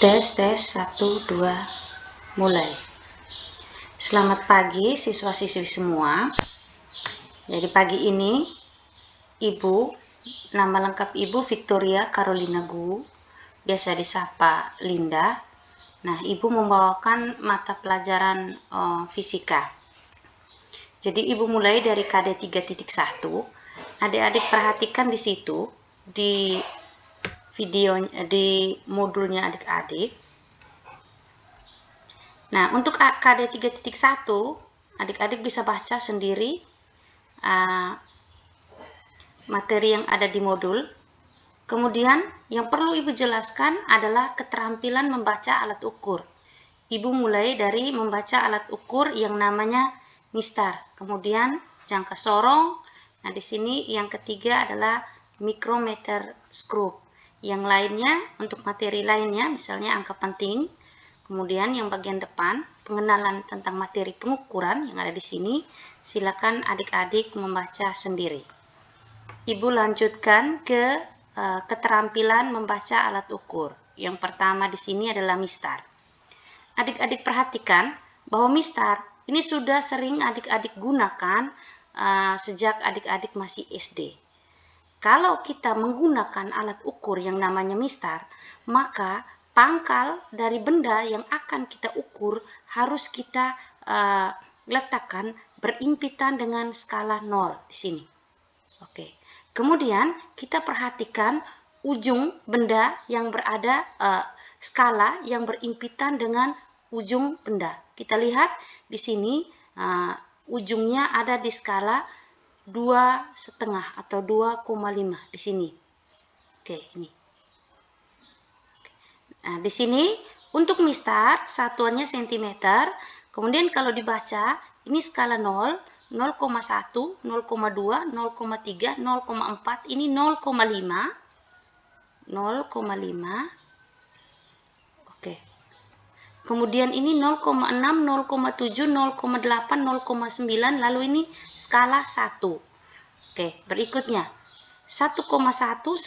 Tes 1 2 mulai. Selamat pagi siswa-siswi semua. Jadi pagi ini Ibu, nama lengkap Ibu Victoria Carolina Gu, biasa disapa Linda. Nah, Ibu membawakan mata pelajaran fisika. Jadi Ibu mulai dari KD 3.1. Adik-adik perhatikan di situ di video di modulnya adik-adik. Nah, untuk KD 3.1 adik-adik bisa baca sendiri materi yang ada di modul. Kemudian yang perlu Ibu jelaskan adalah keterampilan membaca alat ukur. Ibu mulai dari membaca alat ukur yang namanya mistar, kemudian jangka sorong. Nah, di sini yang ketiga adalah micrometer screw. Yang lainnya untuk materi lainnya misalnya angka penting. Kemudian yang bagian depan pengenalan tentang materi pengukuran yang ada di sini. Silakan adik-adik membaca sendiri. Ibu lanjutkan ke keterampilan membaca alat ukur. Yang pertama di sini adalah mistar. Adik-adik perhatikan bahwa mistar ini sudah sering adik-adik gunakan sejak adik-adik masih SD. Kalau kita menggunakan alat ukur yang namanya mistar, maka pangkal dari benda yang akan kita ukur harus kita letakkan berimpitan dengan skala 0 di sini. Oke. Kemudian kita perhatikan ujung benda yang berada skala yang berimpitan dengan ujung benda. Kita lihat di sini ujungnya ada di skala 2,5 atau 2,5 di sini. Oke, ini. Nah, di sini untuk mistar satuannya cm. Kemudian kalau dibaca ini skala 0, 0,1, 0,2, 0,3, 0,4, ini 0,5. 0,5. Oke. Kemudian ini 0,6, 0,7, 0,8, 0,9, lalu ini skala 1. Oke, berikutnya 1,1, 1,2,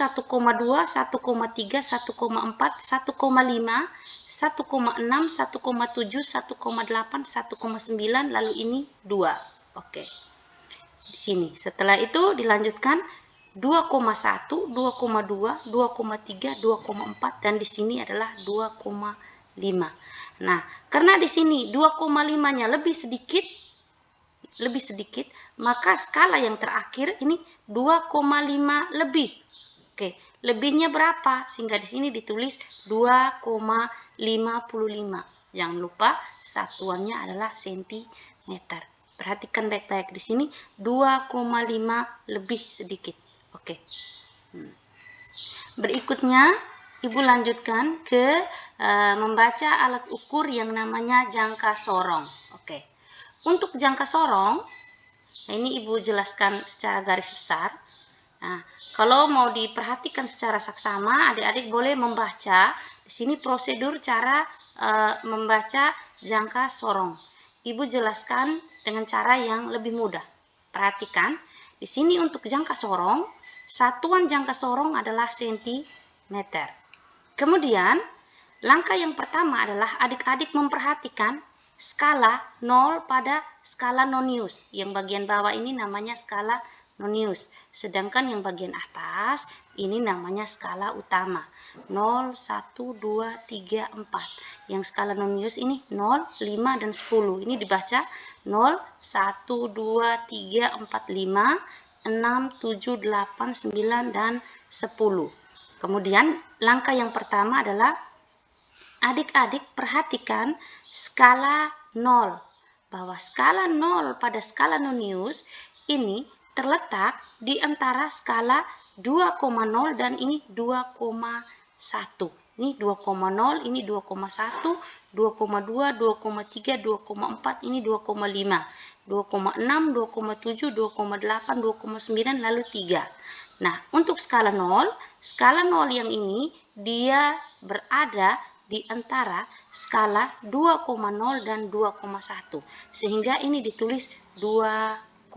1,3, 1,4, 1,5, 1,6, 1,7, 1,8, 1,9, lalu ini 2. Oke. Di sini. Setelah itu dilanjutkan 2,1, 2,2, 2,3, 2,4 dan di sini adalah 2,5. Nah, karena di sini 2,5-nya lebih sedikit, maka skala yang terakhir ini 2,5 lebih. Oke, lebihnya berapa? Sehingga di sini ditulis 2,55. Jangan lupa satuannya adalah sentimeter. Perhatikan baik-baik di sini 2,5 lebih sedikit. Oke. Berikutnya Ibu lanjutkan ke membaca alat ukur yang namanya jangka sorong. Oke. Untuk jangka sorong, nah ini Ibu jelaskan secara garis besar. Nah, kalau mau diperhatikan secara saksama, adik-adik boleh membaca di sini prosedur cara membaca jangka sorong. Ibu jelaskan dengan cara yang lebih mudah. Perhatikan, di sini untuk jangka sorong, satuan jangka sorong adalah sentimeter. Kemudian, langkah yang pertama adalah adik-adik memperhatikan skala 0 pada skala nonius. Yang bagian bawah ini namanya skala nonius. Sedangkan yang bagian atas ini namanya skala utama. 0, 1, 2, 3, 4. Yang skala nonius ini 0, 5, dan 10. Ini dibaca 0, 1, 2, 3, 4, 5, 6, 7, 8, 9, dan 10. Kemudian langkah yang pertama adalah adik-adik perhatikan skala 0. Bahwa skala 0 pada skala nonius ini terletak di antara skala 2,0 dan ini 2,1. Ini 2,0, ini 2,1, 2,2, 2,3, 2,4, ini 2,5. 2,6, 2,7, 2,8, 2,9, lalu 3. Nah, untuk skala 0 yang ini dia berada di antara skala 2,0 dan 2,1. Sehingga ini ditulis 2,0.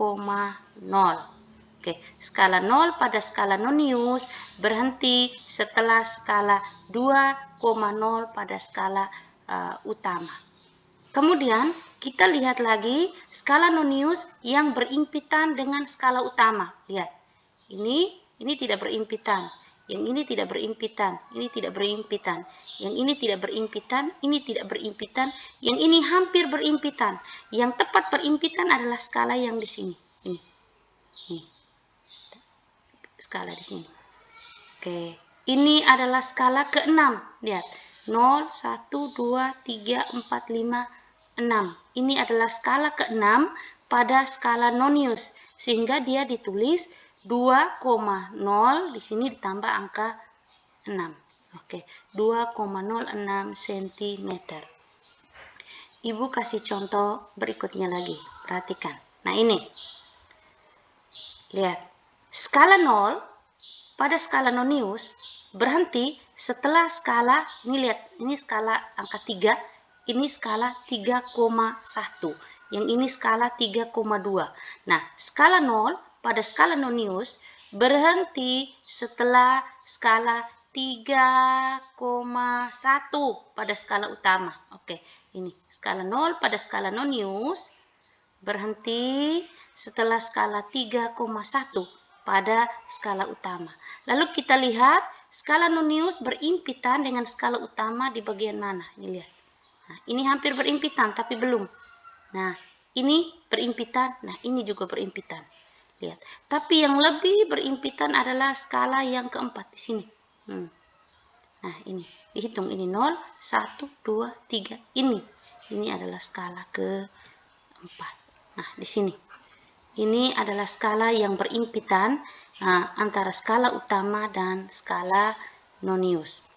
Oke, skala 0 pada skala nonius berhenti setelah skala 2,0 pada skala utama. Kemudian kita lihat lagi skala nonius yang berimpitan dengan skala utama. Lihat, ini tidak berimpitan, yang ini tidak berimpitan, ini tidak berimpitan, yang ini tidak berimpitan, ini tidak berimpitan, yang ini hampir berimpitan. Yang tepat berimpitan adalah skala yang di sini. Ini skala di sini. Oke, ini adalah skala ke-6. Lihat, 0, 1, 2, 3, 4, 5, 6. Ini adalah skala ke-6 pada skala nonius, sehingga dia ditulis 2,0 di sini ditambah angka 6. Oke, 2,06 cm. Ibu kasih contoh berikutnya lagi. Perhatikan. Nah, ini. Lihat. Skala 0 pada skala nonius berhenti setelah skala, ini lihat, ini skala angka 3, ini skala 3,1, yang ini skala 3,2. Nah, skala 0 pada skala nonius berhenti setelah skala 3,1 pada skala utama. Oke, ini skala 0 pada skala nonius berhenti setelah skala 3,1 pada skala utama. Lalu kita lihat skala nonius berimpitan dengan skala utama di bagian mana? Ini lihat. Nah, ini hampir berimpitan tapi belum. Nah, ini berimpitan. Nah, ini juga berimpitan. Lihat. Tapi yang lebih berimpitan adalah skala yang keempat di sini. Nah, ini dihitung, ini 0, 1, 2, 3. Ini adalah skala keempat. Nah, di sini. Ini adalah skala yang berimpitan antara skala utama dan skala nonius.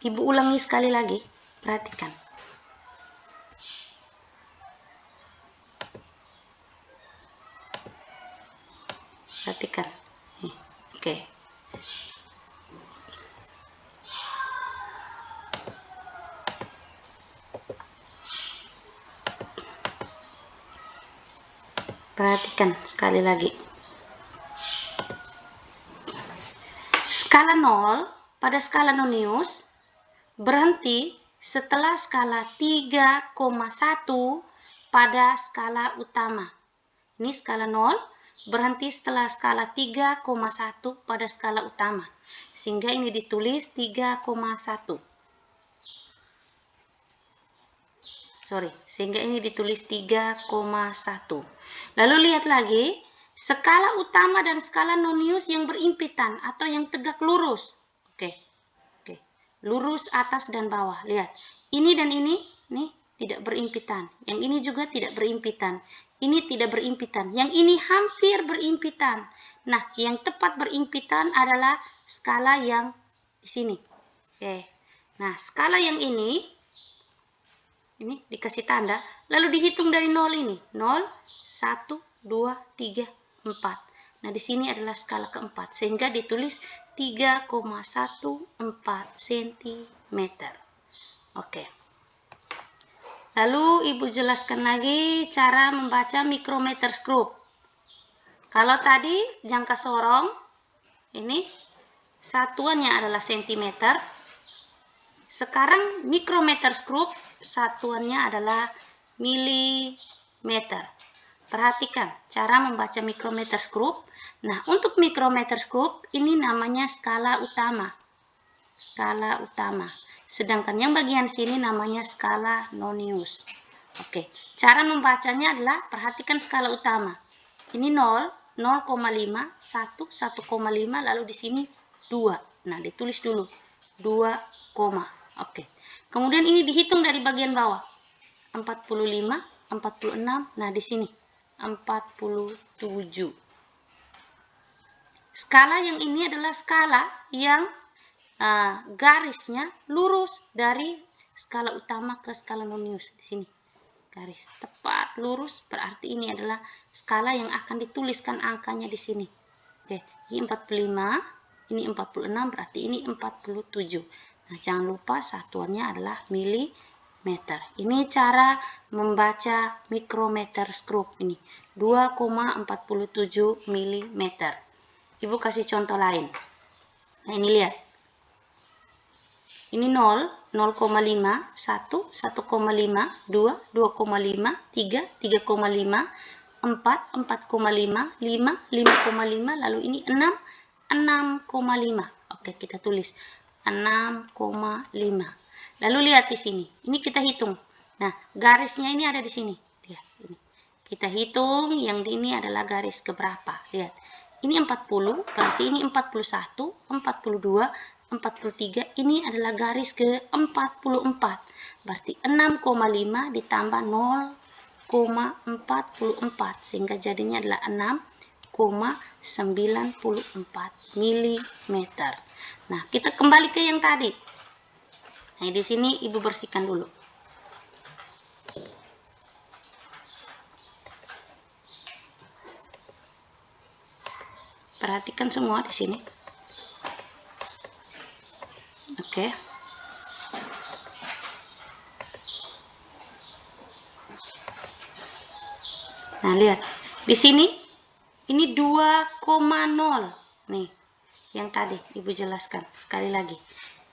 Ibu ulangi sekali lagi, perhatikan. Perhatikan. Oke. Perhatikan sekali lagi. Skala 0 pada skala nonius berhenti setelah skala 3,1 pada skala utama. Ini skala 0 berhenti setelah skala 3,1 pada skala utama. Sehingga ini ditulis 3,1. Sehingga ini ditulis 3,1. Lalu lihat lagi, skala utama dan skala nonius yang berimpitan atau yang tegak lurus. Oke. Lurus atas dan bawah. Lihat, ini dan ini tidak berimpitan. Yang ini juga tidak berimpitan. Ini tidak berimpitan. Yang ini hampir berimpitan. Nah, yang tepat berimpitan adalah skala yang di sini. Oke. Nah, skala yang ini dikasih tanda, lalu dihitung dari 0 ini. 0, 1, 2, 3, 4. Nah, di sini adalah skala keempat, sehingga ditulis 3,14 cm. Oke. Lalu Ibu jelaskan lagi cara membaca micrometer screw. Kalau tadi jangka sorong, ini satuannya adalah cm. Sekarang micrometer screw satuannya adalah milimeter. Perhatikan cara membaca micrometer screw. Nah, untuk micrometer screw ini namanya skala utama. Skala utama. Sedangkan yang bagian sini namanya skala nonius. Oke, cara membacanya adalah perhatikan skala utama. Ini 0, 0,5, 1, 1,5, lalu di sini 2. Nah, ditulis dulu 2, oke. Kemudian ini dihitung dari bagian bawah. 45, 46. Nah, di sini 47. Skala yang ini adalah skala yang garisnya lurus dari skala utama ke skala nonius. Di sini garis tepat lurus, berarti ini adalah skala yang akan dituliskan angkanya di sini. Oke, ini 45, ini 46, berarti ini 47. Nah, jangan lupa satuannya adalah milimeter. Ini cara membaca mikrometerskop ini 2,47 mm. Ibu kasih contoh lain. Nah, ini lihat. Ini 0, 0,5, 1, 1,5, 2, 2,5, 3, 3,5, 4, 4,5, 5, 5,5, lalu ini 6, 6,5. Oke, kita tulis 6,5. Lalu lihat di sini. Ini kita hitung. Nah, garisnya ini ada di sini. Lihat ini. Kita hitung yang ini adalah garis keberapa. Lihat. Ini 40, berarti ini 41, 42, 43. Ini adalah garis ke-44. Berarti 6,5 ditambah 0,44 sehingga jadinya adalah 6,94 mm. Nah, kita kembali ke yang tadi. Nah, di sini Ibu bersihkan dulu. Perhatikan semua di sini. Oke. Nah, lihat. Di sini ini 2,0. Nih, yang tadi Ibu jelaskan sekali lagi.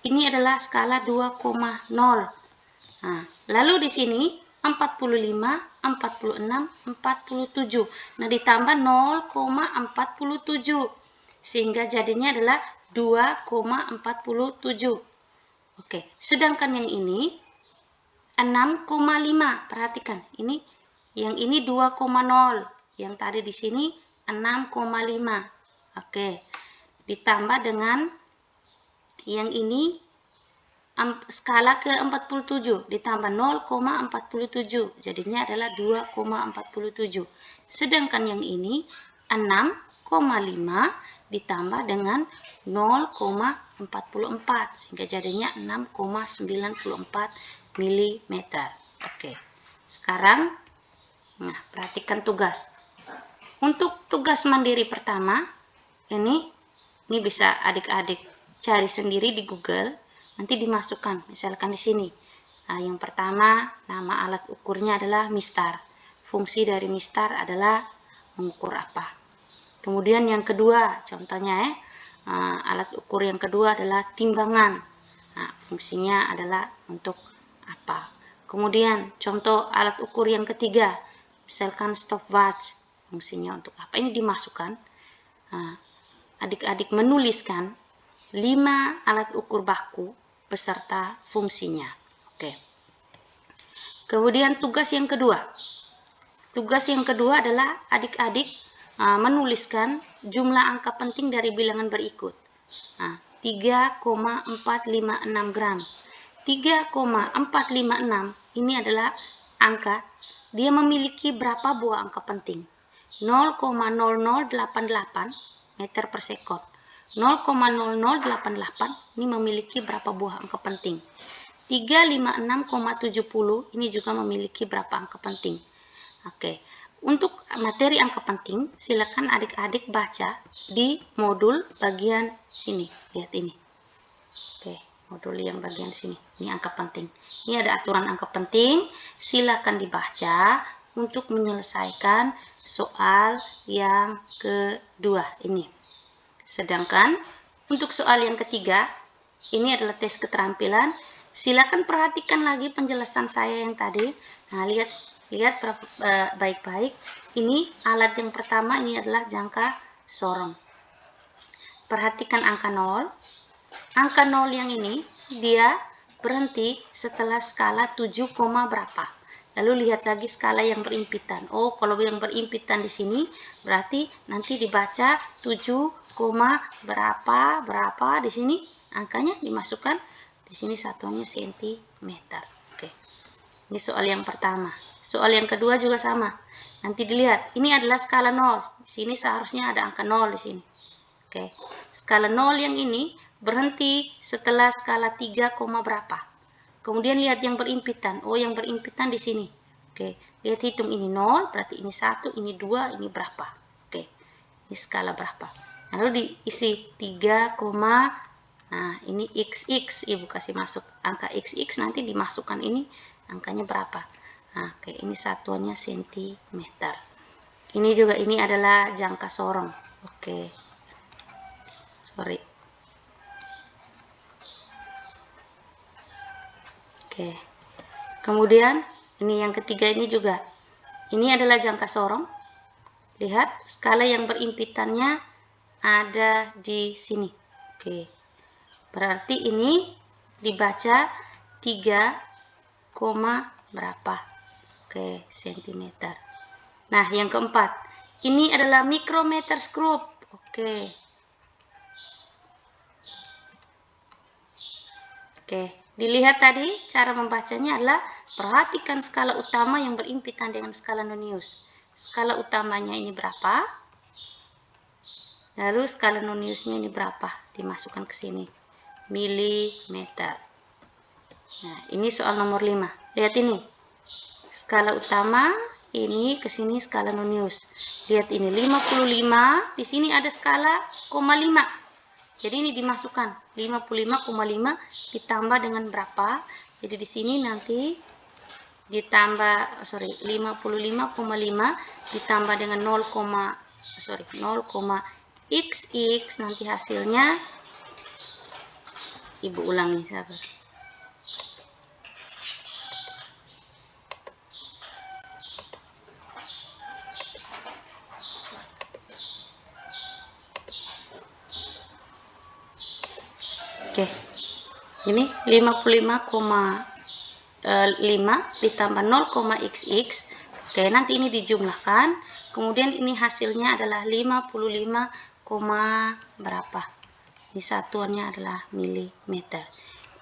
Ini adalah skala 2,0. Nah, lalu di sini 45, 46, 47. Nah, ditambah 0,47. Sehingga jadinya adalah 2,47. Oke, sedangkan yang ini 6,5. Perhatikan, ini yang ini 2,0. Yang tadi di sini 6,5. Oke. Ditambah dengan yang ini skala ke-47 ditambah 0,47 jadinya adalah 2,47. Sedangkan yang ini 6,5 ditambah dengan 0,44 sehingga jadinya 6,94 mm. Oke. Sekarang nah, perhatikan tugas. Untuk tugas mandiri pertama ini bisa adik-adik cari sendiri di Google. Nanti dimasukkan, misalkan di sini. Nah, yang pertama, nama alat ukurnya adalah mistar. Fungsi dari mistar adalah mengukur apa. Kemudian yang kedua, contohnya alat ukur yang kedua adalah timbangan. Nah, fungsinya adalah untuk apa. Kemudian contoh alat ukur yang ketiga, misalkan stopwatch. Fungsinya untuk apa. Ini dimasukkan. Nah, adik-adik menuliskan 5 alat ukur baku beserta fungsinya. Oke. Kemudian tugas yang kedua. Tugas yang kedua adalah adik-adik menuliskan jumlah angka penting dari bilangan berikut. Nah, 3,456 gram. 3,456 ini adalah angka. Dia memiliki berapa buah angka penting? 0,0088 meter per sekon. 0,0088 ini memiliki berapa buah angka penting? 356,70 ini juga memiliki berapa angka penting? Oke. Untuk materi angka penting, silakan adik-adik baca di modul bagian sini. Lihat ini. Oke, modul yang bagian sini. Ini angka penting. Ini ada aturan angka penting. Silakan dibaca untuk menyelesaikan soal yang kedua ini. Sedangkan untuk soal yang ketiga, ini adalah tes keterampilan. Silakan perhatikan lagi penjelasan saya yang tadi. Nah, lihat baik-baik. Ini alat yang pertama, ini adalah jangka sorong. Perhatikan angka 0. Angka 0 yang ini, dia berhenti setelah skala 7, berapa. Lalu lihat lagi skala yang berimpitan. Oh, kalau yang berimpitan di sini berarti nanti dibaca 7, berapa di sini angkanya dimasukkan di sini satuannya sentimeter. Oke. Ini soal yang pertama. Soal yang kedua juga sama. Nanti dilihat, ini adalah skala 0. Di sini seharusnya ada angka 0 di sini. Oke. Skala 0 yang ini berhenti setelah skala 3, berapa. Kemudian lihat yang berimpitan. Oh, yang berimpitan di sini. Oke, lihat hitung ini 0, berarti ini 1, ini 2, ini berapa. Oke, ini skala berapa. Lalu diisi 3, nah ini XX. Ibu kasih masuk angka XX, nanti dimasukkan ini angkanya berapa. Nah, oke, ini satuannya sentimeter. Ini juga, ini adalah jangka sorong. Oke. Sorry. Oke. Kemudian ini yang ketiga ini juga. Ini adalah jangka sorong. Lihat, skala yang berimpitannya ada di sini. Oke. Berarti ini dibaca 3, berapa? Oke, sentimeter. Nah, yang keempat, ini adalah micrometer screw. Oke. Oke, dilihat tadi cara membacanya adalah perhatikan skala utama yang berimpitan dengan skala nonius. Skala utamanya ini berapa? Lalu skala noniusnya ini berapa? Dimasukkan ke sini. Milimeter. Nah, ini soal nomor 5. Lihat ini. Skala utama, ini ke sini skala nonius. Lihat ini 55, di sini ada skala 0,5. Jadi ini dimasukkan 55,5 ditambah dengan berapa? Jadi di sini nanti ditambah 55,5 ditambah dengan 0,xx, nanti hasilnya Ibu ulangi, sabar. Oke, ini 55,5 ditambah 0,xx. Oke, nanti ini dijumlahkan, kemudian ini hasilnya adalah 55, berapa. Ini satuannya adalah milimeter.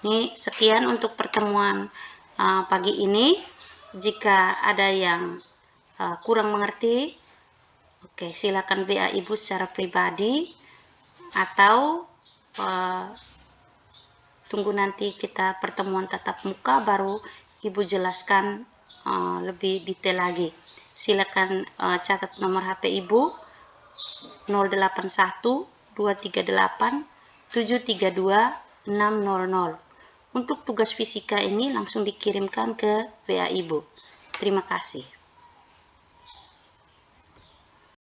Ini sekian untuk pertemuan pagi ini. Jika ada yang kurang mengerti, oke, silakan WA Ibu secara pribadi, atau tunggu nanti kita pertemuan tatap muka baru Ibu jelaskan lebih detail lagi. Silakan catat nomor HP Ibu 081 238 732 600. Untuk tugas fisika ini langsung dikirimkan ke WA Ibu. Terima kasih.